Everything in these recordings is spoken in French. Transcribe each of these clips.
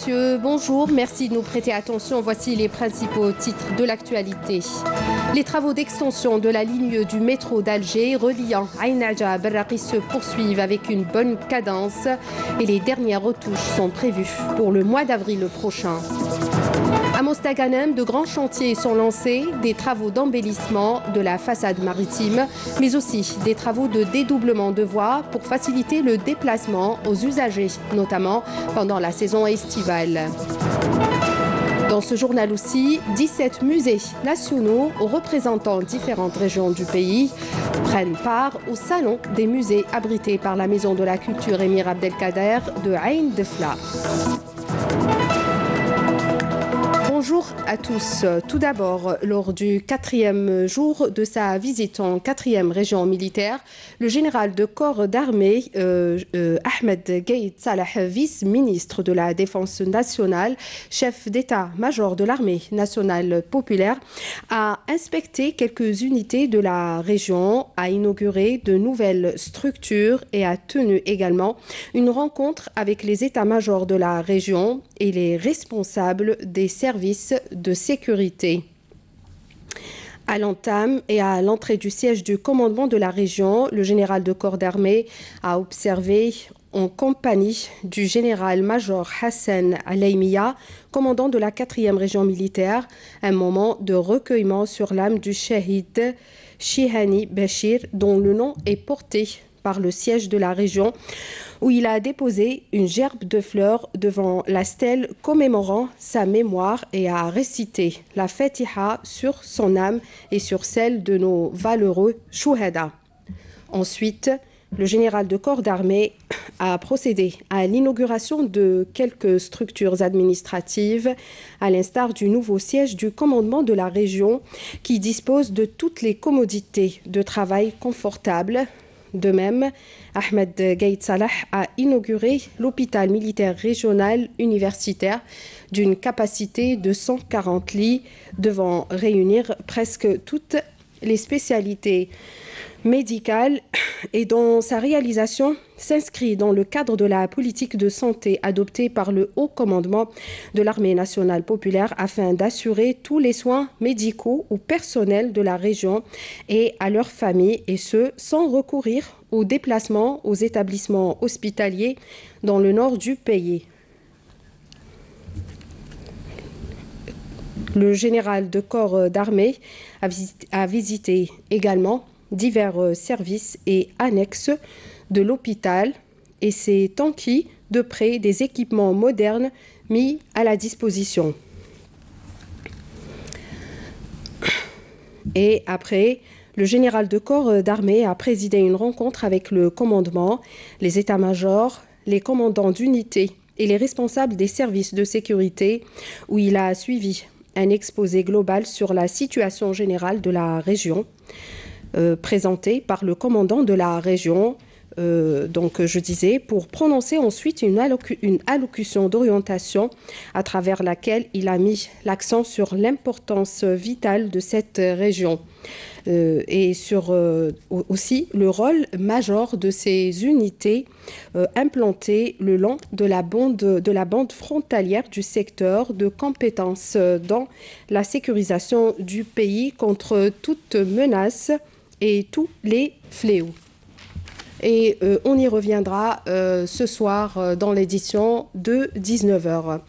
messieurs, bonjour. Merci de nous prêter attention. Voici les principaux titres de l'actualité. Les travaux d'extension de la ligne du métro d'Alger reliant Ain Adja à Berraqi se poursuivent avec une bonne cadence et les dernières retouches sont prévues pour le mois d'avril prochain. À Mostaganem, de grands chantiers sont lancés, des travaux d'embellissement de la façade maritime, mais aussi des travaux de dédoublement de voies pour faciliter le déplacement aux usagers, notamment pendant la saison estivale. Dans ce journal aussi, 17 musées nationaux représentant différentes régions du pays prennent part au salon des musées abrités par la Maison de la Culture Émir Abdelkader de Ain Defla. Bonjour à tous. Tout d'abord, lors du 4e jour de sa visite en 4e région militaire, le général de corps d'armée Ahmed Gaïd Salah, vice-ministre de la Défense nationale, chef d'état-major de l'armée nationale populaire, a inspecté quelques unités de la région, a inauguré de nouvelles structures et a tenu également une rencontre avec les états-majors de la région et les responsables des services de sécurité. À l'entame et à l'entrée du siège du commandement de la région, le général de corps d'armée a observé en compagnie du général-major Hassan Alaïmiya, commandant de la 4e région militaire, un moment de recueillement sur l'âme du shahid Shihani Bachir, dont le nom est porté par le siège de la région, où il a déposé une gerbe de fleurs devant la stèle commémorant sa mémoire et a récité la Fatiha sur son âme et sur celle de nos valeureux Chouhada. Ensuite, le général de corps d'armée a procédé à l'inauguration de quelques structures administratives, à l'instar du nouveau siège du commandement de la région, qui dispose de toutes les commodités de travail confortables. De même, Ahmed Gaïd Salah a inauguré l'hôpital militaire régional universitaire d'une capacité de 140 lits, devant réunir presque toutes les spécialités médicales et dont sa réalisation s'inscrit dans le cadre de la politique de santé adoptée par le haut commandement de l'armée nationale populaire afin d'assurer tous les soins médicaux au personnel de la région et à leurs familles, et ce sans recourir au déplacement aux établissements hospitaliers dans le nord du pays. Le général de corps d'armée a visité également divers services et annexes de l'hôpital et s'est enquis de près des équipements modernes mis à la disposition. Et après, le général de corps d'armée a présidé une rencontre avec le commandement, les états-majors, les commandants d'unités et les responsables des services de sécurité, où il a suivi un exposé global sur la situation générale de la région, présenté par le commandant de la région, pour prononcer ensuite une allocution d'orientation à travers laquelle il a mis l'accent sur l'importance vitale de cette région et sur aussi le rôle majeur de ces unités implantées le long de la bande frontalière du secteur de compétences dans la sécurisation du pays contre toute menace et tous les fléaux. Et on y reviendra ce soir dans l'édition de 19h.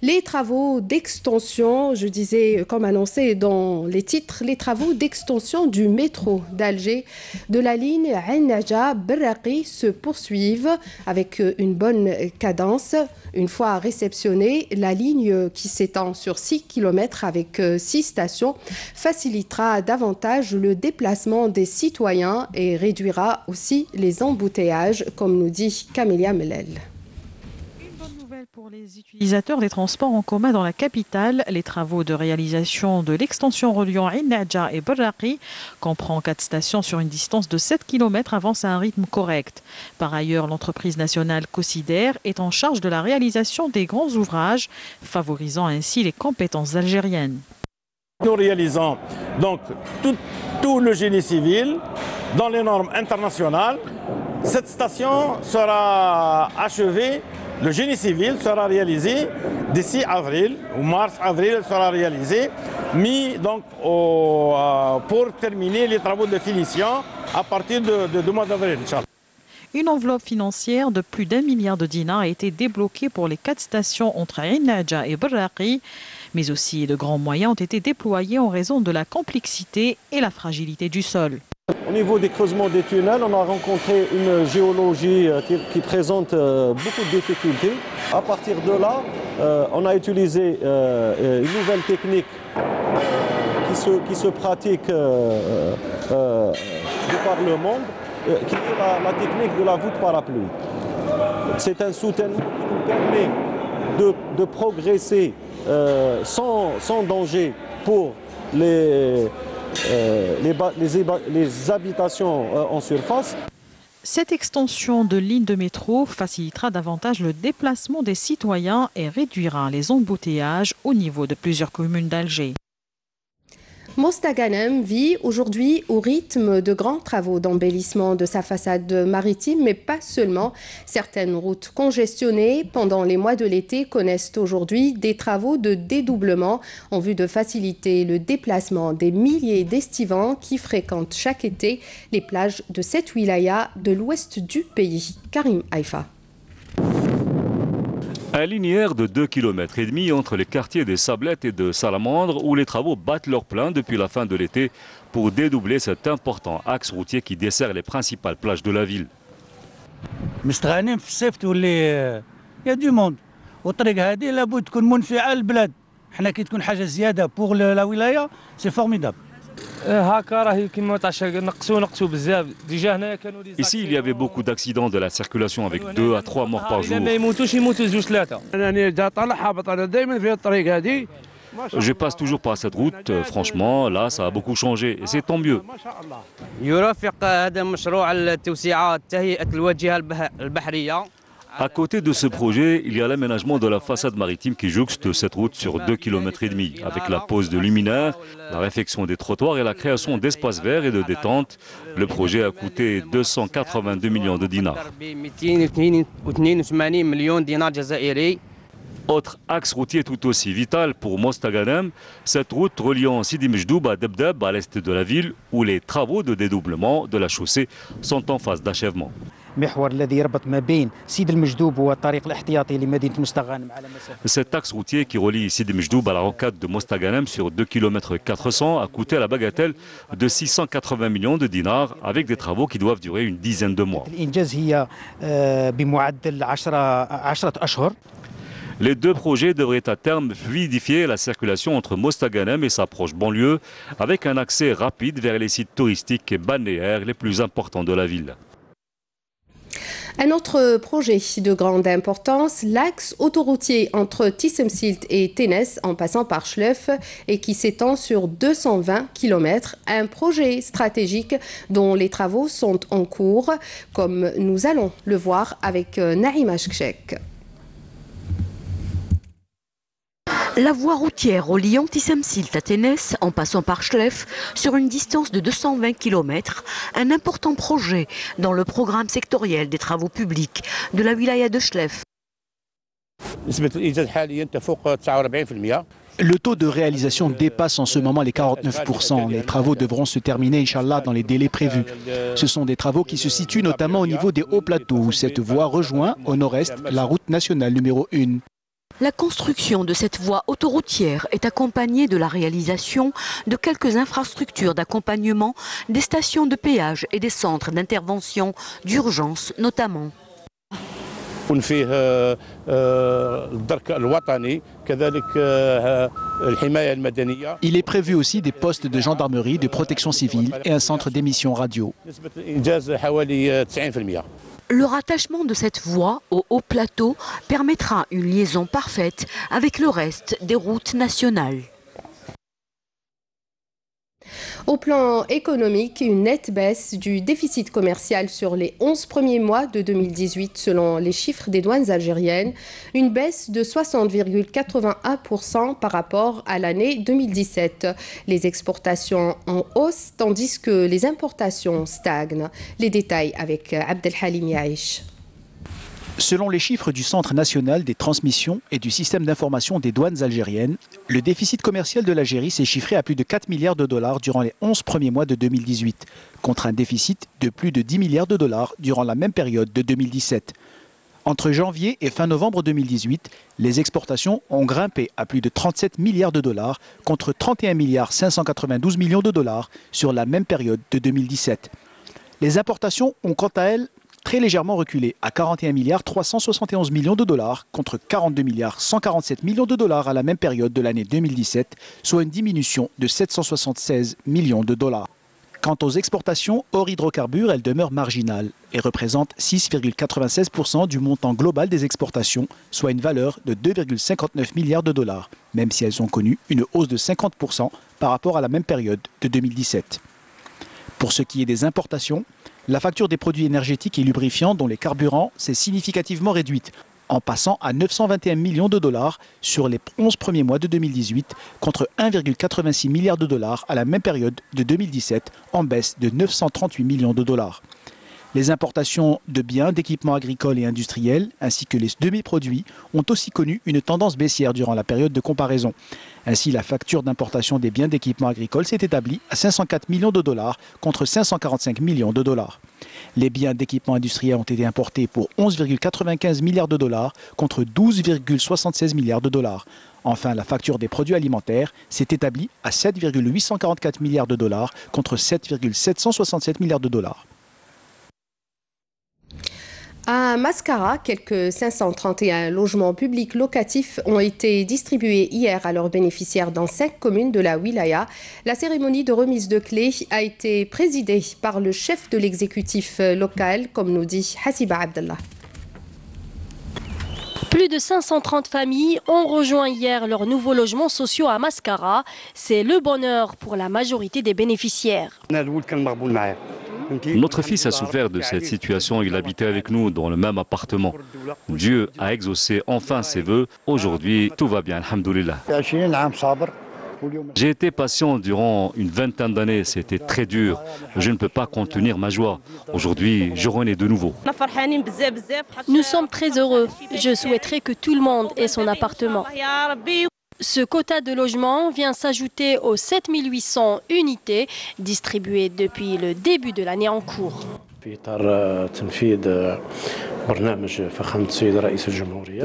Les travaux d'extension, je disais, comme annoncé dans les titres, les travaux d'extension du métro d'Alger de la ligne Ain Adja Berraqi se poursuivent avec une bonne cadence. Une fois réceptionnée, la ligne qui s'étend sur 6 km avec 6 stations facilitera davantage le déplacement des citoyens et réduira aussi les embouteillages, comme nous dit Camélia Melel. Pour les utilisateurs des transports en commun dans la capitale, les travaux de réalisation de l'extension reliant Ain Adja et Berraqi comprend 4 stations sur une distance de 7 km avancent à un rythme correct. Par ailleurs, l'entreprise nationale Cosider est en charge de la réalisation des grands ouvrages, favorisant ainsi les compétences algériennes. Nous réalisons donc tout le génie civil dans les normes internationales. Cette station sera achevée Le génie civil sera réalisé d'ici avril, ou mars-avril sera réalisé, mis donc pour terminer les travaux de finition à partir du mois d'avril, Inch'Allah. Une enveloppe financière de plus d'1 milliard de dinars a été débloquée pour les 4 stations entre Ain Nadja et Barraqi, mais aussi de grands moyens ont été déployés en raison de la complexité et la fragilité du sol. Au niveau des creusements des tunnels, on a rencontré une géologie qui présente beaucoup de difficultés. À partir de là, on a utilisé une nouvelle technique qui se pratique de par le monde, qui est la technique de la voûte parapluie. C'est un soutènement qui nous permet de progresser sans danger pour les habitations en surface. Cette extension de ligne de métro facilitera davantage le déplacement des citoyens et réduira les embouteillages au niveau de plusieurs communes d'Alger. Mostaganem vit aujourd'hui au rythme de grands travaux d'embellissement de sa façade maritime, mais pas seulement. Certaines routes congestionnées pendant les mois de l'été connaissent aujourd'hui des travaux de dédoublement en vue de faciliter le déplacement des milliers d'estivants qui fréquentent chaque été les plages de cette wilaya de l'ouest du pays. Karim Haïfa. Un linéaire de 2,5 km entre les quartiers des Sablettes et de Salamandre où les travaux battent leur plein depuis la fin de l'été pour dédoubler cet important axe routier qui dessert les principales plages de la ville. مستغانم في الصيف تولي يا دو موند والطريق هذه لابد تكون منفعه للبلاد حنا كي تكون حاجه زياده بوغ لا ولايه سي فورميدابل. Ici, il y avait beaucoup d'accidents de la circulation avec 2 à 3 morts par jour. Je passe toujours par cette route. Franchement, là, ça a beaucoup changé et c'est tant mieux. À côté de ce projet, il y a l'aménagement de la façade maritime qui jouxte cette route sur 2,5 km, avec la pose de luminaires, la réfection des trottoirs et la création d'espaces verts et de détente. Le projet a coûté 282 millions de dinars. Autre axe routier tout aussi vital pour Mostaganem, cette route reliant Sidi Mejdoub à Debdeb à l'est de la ville, où les travaux de dédoublement de la chaussée sont en phase d'achèvement. Cet axe routier qui relie Sidi Mejdoub à la rocade de Mostaganem sur 2,4 km a coûté à la bagatelle de 680 millions de dinars avec des travaux qui doivent durer une dizaine de mois. Les 2 projets devraient à terme fluidifier la circulation entre Mostaganem et sa proche banlieue avec un accès rapide vers les sites touristiques et balnéaires les plus importants de la ville. Un autre projet de grande importance, l'axe autoroutier entre Tissemsilt et Ténès en passant par Schleuf et qui s'étend sur 220 km. Un projet stratégique dont les travaux sont en cours, comme nous allons le voir avec Naïma Chkchek. La voie routière reliant Tissemsilt à Ténès, en passant par Schleuf, sur une distance de 220 km, un important projet dans le programme sectoriel des travaux publics de la wilaya de Schleuf. Le taux de réalisation dépasse en ce moment les 49%. Les travaux devront se terminer, Inch'Allah, dans les délais prévus. Ce sont des travaux qui se situent notamment au niveau des hauts plateaux, où cette voie rejoint au nord-est la route nationale numéro 1. La construction de cette voie autoroutière est accompagnée de la réalisation de quelques infrastructures d'accompagnement, des stations de péage et des centres d'intervention d'urgence notamment. Il est prévu aussi des postes de gendarmerie, de protection civile et un centre d'émission radio. Le rattachement de cette voie au haut plateau permettra une liaison parfaite avec le reste des routes nationales. Au plan économique, une nette baisse du déficit commercial sur les 11 premiers mois de 2018 selon les chiffres des douanes algériennes, une baisse de 60,81% par rapport à l'année 2017. Les exportations en hausse tandis que les importations stagnent. Les détails avec Abdelhalim Yaïch. Selon les chiffres du Centre national des transmissions et du système d'information des douanes algériennes, le déficit commercial de l'Algérie s'est chiffré à plus de 4 milliards de dollars durant les 11 premiers mois de 2018, contre un déficit de plus de 10 milliards de dollars durant la même période de 2017. Entre janvier et fin novembre 2018, les exportations ont grimpé à plus de 37 milliards de dollars contre 31 milliards 592 millions de dollars sur la même période de 2017. Les importations ont quant à elles très légèrement reculé à 41 milliards 371 millions de dollars contre 42 milliards 147 millions de dollars à la même période de l'année 2017, soit une diminution de 776 millions de dollars. Quant aux exportations hors hydrocarbures, elles demeurent marginales et représentent 6,96% du montant global des exportations, soit une valeur de 2,59 milliards de dollars, même si elles ont connu une hausse de 50% par rapport à la même période de 2017. Pour ce qui est des importations, la facture des produits énergétiques et lubrifiants, dont les carburants, s'est significativement réduite, en passant à 921 millions de dollars sur les 11 premiers mois de 2018, contre 1,86 milliard de dollars à la même période de 2017, en baisse de 938 millions de dollars. Les importations de biens, d'équipements agricoles et industriels, ainsi que les demi-produits, ont aussi connu une tendance baissière durant la période de comparaison. Ainsi, la facture d'importation des biens d'équipements agricoles s'est établie à 504 millions de dollars contre 545 millions de dollars. Les biens d'équipements industriels ont été importés pour 11,95 milliards de dollars contre 12,76 milliards de dollars. Enfin, la facture des produits alimentaires s'est établie à 7,844 milliards de dollars contre 7,767 milliards de dollars. À Mascara, quelques 531 logements publics locatifs ont été distribués hier à leurs bénéficiaires dans 5 communes de la Wilaya. La cérémonie de remise de clés a été présidée par le chef de l'exécutif local, comme nous dit Hassiba Abdallah. Plus de 530 familles ont rejoint hier leurs nouveaux logements sociaux à Mascara. C'est le bonheur pour la majorité des bénéficiaires. Notre fils a souffert de cette situation. Il habitait avec nous dans le même appartement. Dieu a exaucé enfin ses vœux. Aujourd'hui, tout va bien, alhamdoulilah. J'ai été patient durant une vingtaine d'années. C'était très dur. Je ne peux pas contenir ma joie. Aujourd'hui, je renais de nouveau. Nous sommes très heureux. Je souhaiterais que tout le monde ait son appartement. Ce quota de logement vient s'ajouter aux 7800 unités distribuées depuis le début de l'année en cours.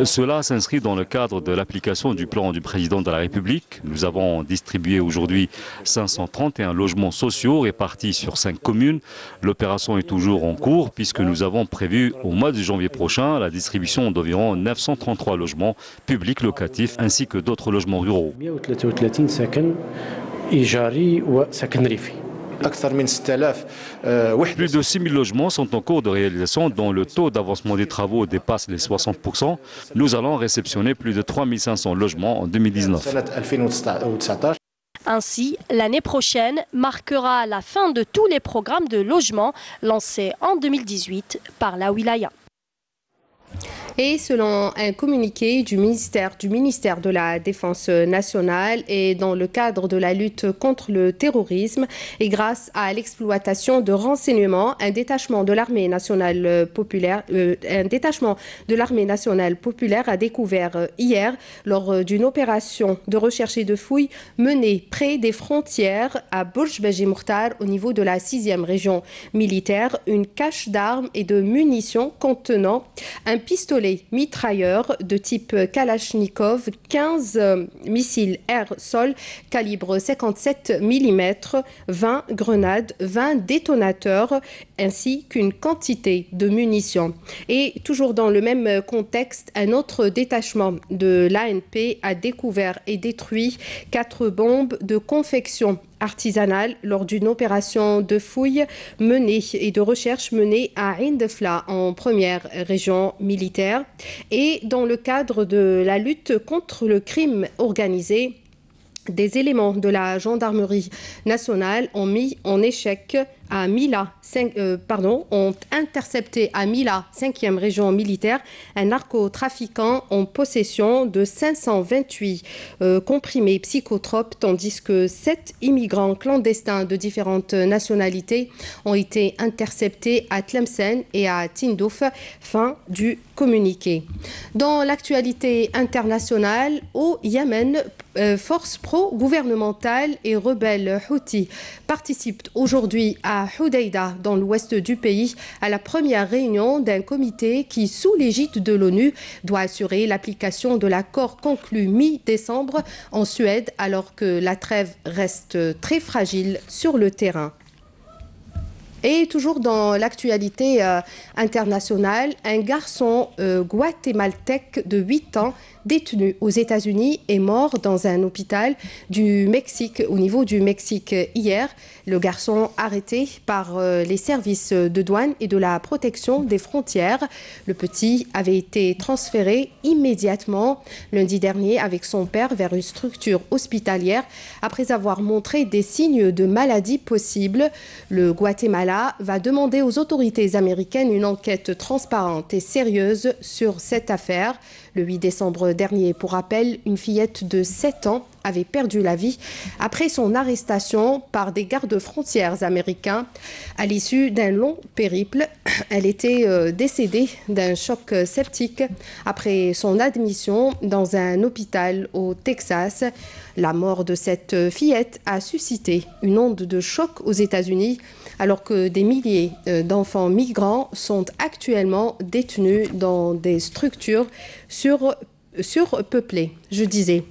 Cela s'inscrit dans le cadre de l'application du plan du président de la République. Nous avons distribué aujourd'hui 531 logements sociaux répartis sur 5 communes. L'opération est toujours en cours puisque nous avons prévu au mois de janvier prochain la distribution d'environ 933 logements publics locatifs ainsi que d'autres logements ruraux. Plus de 6 000 logements sont en cours de réalisation dont le taux d'avancement des travaux dépasse les 60%. Nous allons réceptionner plus de 3 500 logements en 2019. Ainsi, l'année prochaine marquera la fin de tous les programmes de logement lancés en 2018 par la Wilaya. Et selon un communiqué du ministère de la Défense nationale et dans le cadre de la lutte contre le terrorisme et grâce à l'exploitation de renseignements, un détachement de l'armée nationale populaire a découvert hier lors d'une opération de recherche et de fouilles menée près des frontières à Bourj Beji Mokhtar au niveau de la 6e région militaire une cache d'armes et de munitions contenant un pistolet mitrailleur de type Kalachnikov, 15 missiles air-sol calibre 57 mm, 20 grenades, 20 détonateurs ainsi qu'une quantité de munitions. Et toujours dans le même contexte, un autre détachement de l'ANP a découvert et détruit 4 bombes de confection artisanale lors d'une opération de fouille menée et de recherche menée à Indefla en première région militaire. Et dans le cadre de la lutte contre le crime organisé, des éléments de la gendarmerie nationale ont mis en échec à Mila, ont intercepté à Mila, 5e région militaire, un narcotrafiquant en possession de 528 comprimés psychotropes, tandis que 7 immigrants clandestins de différentes nationalités ont été interceptés à Tlemcen et à Tindouf. Fin du communiqué. Dans l'actualité internationale, au Yémen, forces pro-gouvernementales et rebelles Houthis participent aujourd'hui à Hodeïda, dans l'ouest du pays, à la première réunion d'un comité qui, sous l'égide de l'ONU, doit assurer l'application de l'accord conclu mi-décembre en Suède, alors que la trêve reste très fragile sur le terrain. Et toujours dans l'actualité internationale, un garçon guatémaltèque de 8 ans détenu aux États-Unis est mort dans un hôpital du Mexique, au niveau du Mexique hier. Le garçon arrêté par les services de douane et de la protection des frontières. Le petit avait été transféré immédiatement lundi dernier avec son père vers une structure hospitalière après avoir montré des signes de maladie possibles. Le Guatemala va demander aux autorités américaines une enquête transparente et sérieuse sur cette affaire. Le 8 décembre dernier, pour rappel, une fillette de 7 ans avait perdu la vie après son arrestation par des gardes-frontières américains. À l'issue d'un long périple, elle était décédée d'un choc septique après son admission dans un hôpital au Texas. La mort de cette fillette a suscité une onde de choc aux États-Unis, alors que des milliers d'enfants migrants sont actuellement détenus dans des structures surpeuplées, je disais.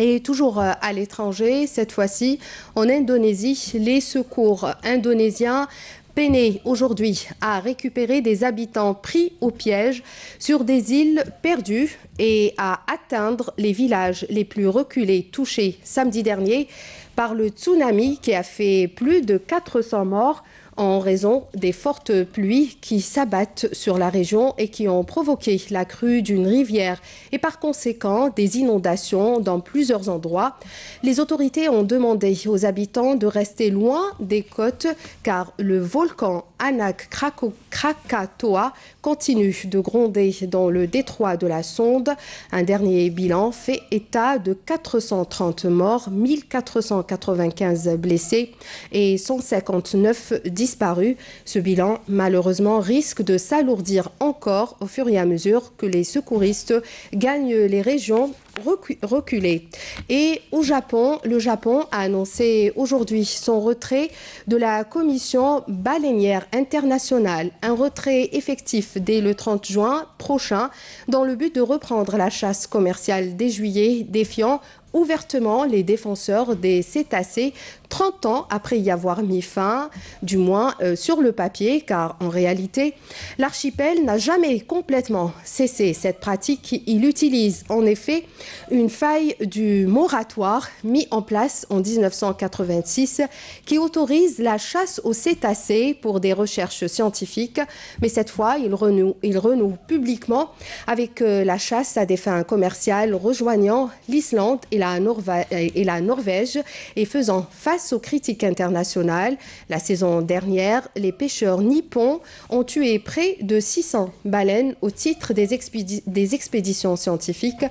Et toujours à l'étranger, cette fois-ci, en Indonésie, les secours indonésiens peinent aujourd'hui à récupérer des habitants pris au piège sur des îles perdues et à atteindre les villages les plus reculés touchés samedi dernier par le tsunami qui a fait plus de 400 morts en raison des fortes pluies qui s'abattent sur la région et qui ont provoqué la crue d'une rivière et par conséquent des inondations dans plusieurs endroits. Les autorités ont demandé aux habitants de rester loin des côtes car le volcan Anak Krakatoa continue de gronder dans le détroit de la Sonde. Un dernier bilan fait état de 430 morts, 1495 blessés et 159 disparus. Ce bilan, malheureusement, risque de s'alourdir encore au fur et à mesure que les secouristes gagnent les régions reculées. Et au Japon, le Japon a annoncé aujourd'hui son retrait de la Commission baleinière internationale, un retrait effectif dès le 30 juin prochain dans le but de reprendre la chasse commerciale dès juillet, défiant ouvertement les défenseurs des cétacés 30 ans après y avoir mis fin, du moins sur le papier, car en réalité, l'archipel n'a jamais complètement cessé cette pratique. Il utilise en effet une faille du moratoire mis en place en 1986 qui autorise la chasse aux cétacés pour des recherches scientifiques, mais cette fois, il renoue publiquement avec la chasse à des fins commerciales, rejoignant l'Islande et la Norvège et faisant face aux critiques internationales. La saison dernière, les pêcheurs nippons ont tué près de 600 baleines au titre des expéditions scientifiques.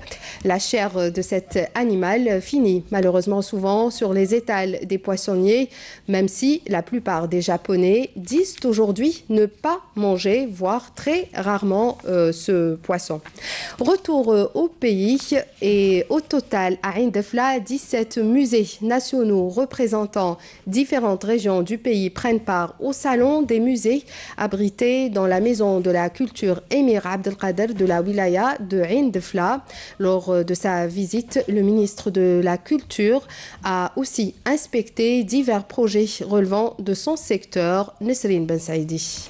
La chair de cet animal finit malheureusement souvent sur les étals des poissonniers, même si la plupart des Japonais disent aujourd'hui ne pas manger, voire très rarement ce poisson. Retour au pays et au total à Ain Defla, 17 musées nationaux représentant différentes régions du pays prennent part au salon des musées abrités dans la maison de la culture Émir Abdelkader de la wilaya de Ain Defla. Lors de sa visite, le ministre de la Culture a aussi inspecté divers projets relevant de son secteur. Nesrine Ben Saïdi.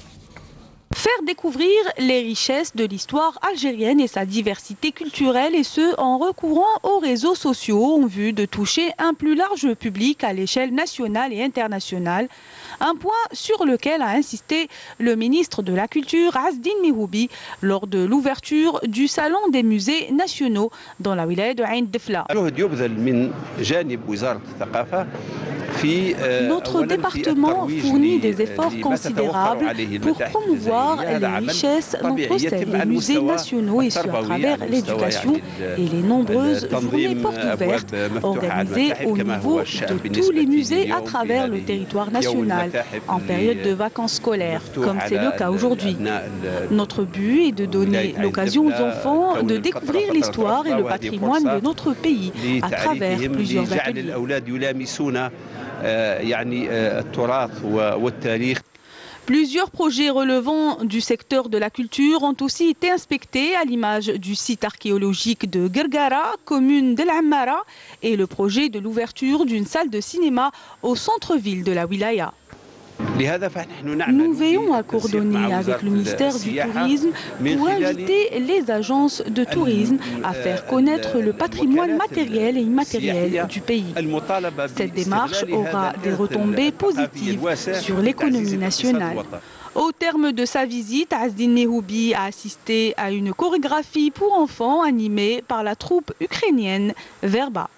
Faire découvrir les richesses de l'histoire algérienne et sa diversité culturelle, et ce en recourant aux réseaux sociaux en vue de toucher un plus large public à l'échelle nationale et internationale. Un point sur lequel a insisté le ministre de la Culture, Azdine Mihoubi, lors de l'ouverture du Salon des musées nationaux dans la wilaya de Ain Defla. Notre département fournit des efforts considérables pour promouvoir les richesses dont possèdent les musées nationaux et ce à travers l'éducation et les nombreuses journées portes ouvertes organisées au niveau de tous les musées à travers le territoire national en période de vacances scolaires, comme c'est le cas aujourd'hui. Notre but est de donner l'occasion aux enfants de découvrir l'histoire et le patrimoine de notre pays à travers plusieurs ateliers. Plusieurs projets relevant du secteur de la culture ont aussi été inspectés à l'image du site archéologique de Gergara, commune d'El Ammara, et le projet de l'ouverture d'une salle de cinéma au centre-ville de la wilaya. Nous veillons à coordonner avec le ministère du Tourisme pour inviter les agences de tourisme à faire connaître le patrimoine matériel et immatériel du pays. Cette démarche aura des retombées positives sur l'économie nationale. Au terme de sa visite, Azdin Mehoubi a assisté à une chorégraphie pour enfants animée par la troupe ukrainienne Verba.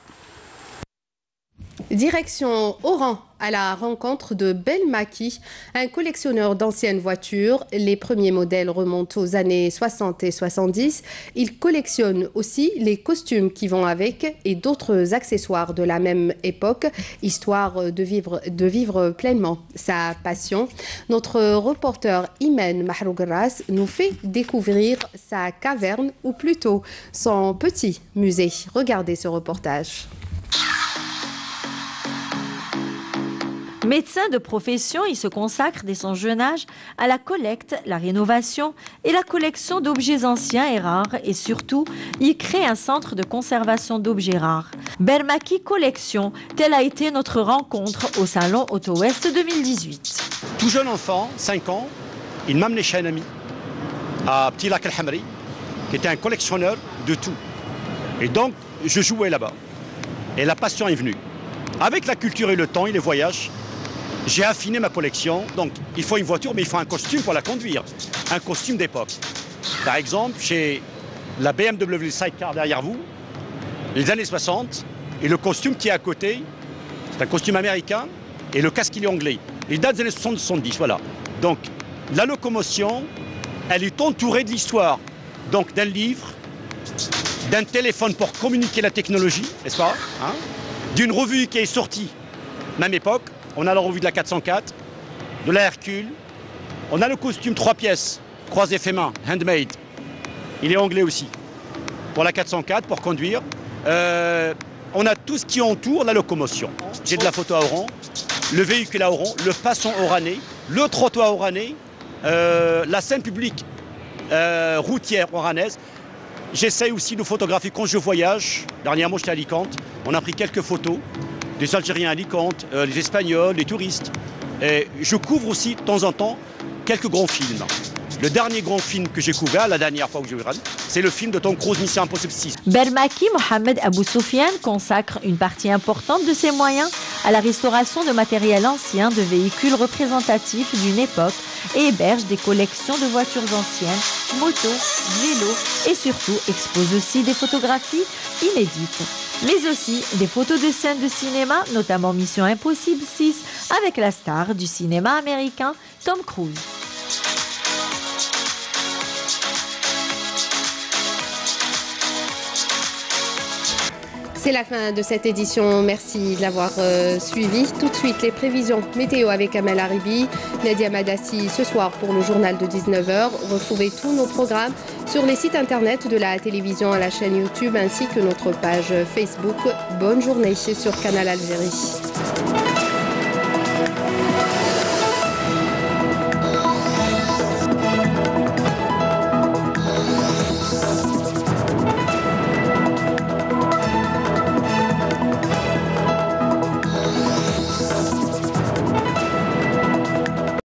Direction Oran à la rencontre de Belmaki, un collectionneur d'anciennes voitures. Les premiers modèles remontent aux années 60 et 70. Il collectionne aussi les costumes qui vont avec et d'autres accessoires de la même époque, histoire de vivre pleinement sa passion. Notre reporter Imen Mahrougras nous fait découvrir sa caverne, ou plutôt son petit musée. Regardez ce reportage. Médecin de profession, il se consacre dès son jeune âge à la collecte, la rénovation et la collection d'objets anciens et rares. Et surtout, il crée un centre de conservation d'objets rares. Belmaki Collection, telle a été notre rencontre au salon Auto West 2018. Tout jeune enfant, 5 ans, il m'a amené chez un ami à Petit Lac El Hamri, qui était un collectionneur de tout. Et donc, je jouais là-bas. Et la passion est venue. Avec la culture et le temps et les voyages, j'ai affiné ma collection. Donc, il faut une voiture, mais il faut un costume pour la conduire. Un costume d'époque. Par exemple, j'ai la BMW Sidecar derrière vous, les années 60, et le costume qui est à côté, c'est un costume américain, et le casque, il est anglais. Il date des années 70, voilà. Donc, la locomotion, elle est entourée de l'histoire. Donc, d'un livre, d'un téléphone pour communiquer la technologie, n'est-ce pas, hein, d'une revue qui est sortie, même époque. On a la revue de la 404, de la Hercule. On a le costume 3 pièces, croisé fait main, handmade. Il est anglais aussi. Pour la 404, pour conduire. On a tout ce qui entoure la locomotion. J'ai de la photo à Oran, le véhicule à Oran, le passant oranais, le trottoir oranais, la scène publique routière oranaise. J'essaye aussi de photographier quand je voyage. Dernièrement, j'étais à Alicante. On a pris quelques photos des Algériens à Alicante, les Espagnols, les touristes. Et je couvre aussi de temps en temps quelques grands films. Le dernier grand film que j'ai couvert, la dernière fois que j'ai vu, c'est le film de Tom Cruise, Mission Impossible 6. Belmaki Mohamed Abou Soufiane consacre une partie importante de ses moyens à la restauration de matériel ancien, de véhicules représentatifs d'une époque et héberge des collections de voitures anciennes, motos, vélos et surtout expose aussi des photographies inédites. Mais aussi des photos de scènes de cinéma, notamment Mission Impossible 6 avec la star du cinéma américain Tom Cruise. C'est la fin de cette édition. Merci de l'avoir suivi. Tout de suite, les prévisions météo avec Amel Haribi, Nadia Madassi ce soir pour le journal de 19h. Retrouvez tous nos programmes sur les sites internet de la télévision, à la chaîne YouTube ainsi que notre page Facebook. Bonne journée sur Canal Algérie.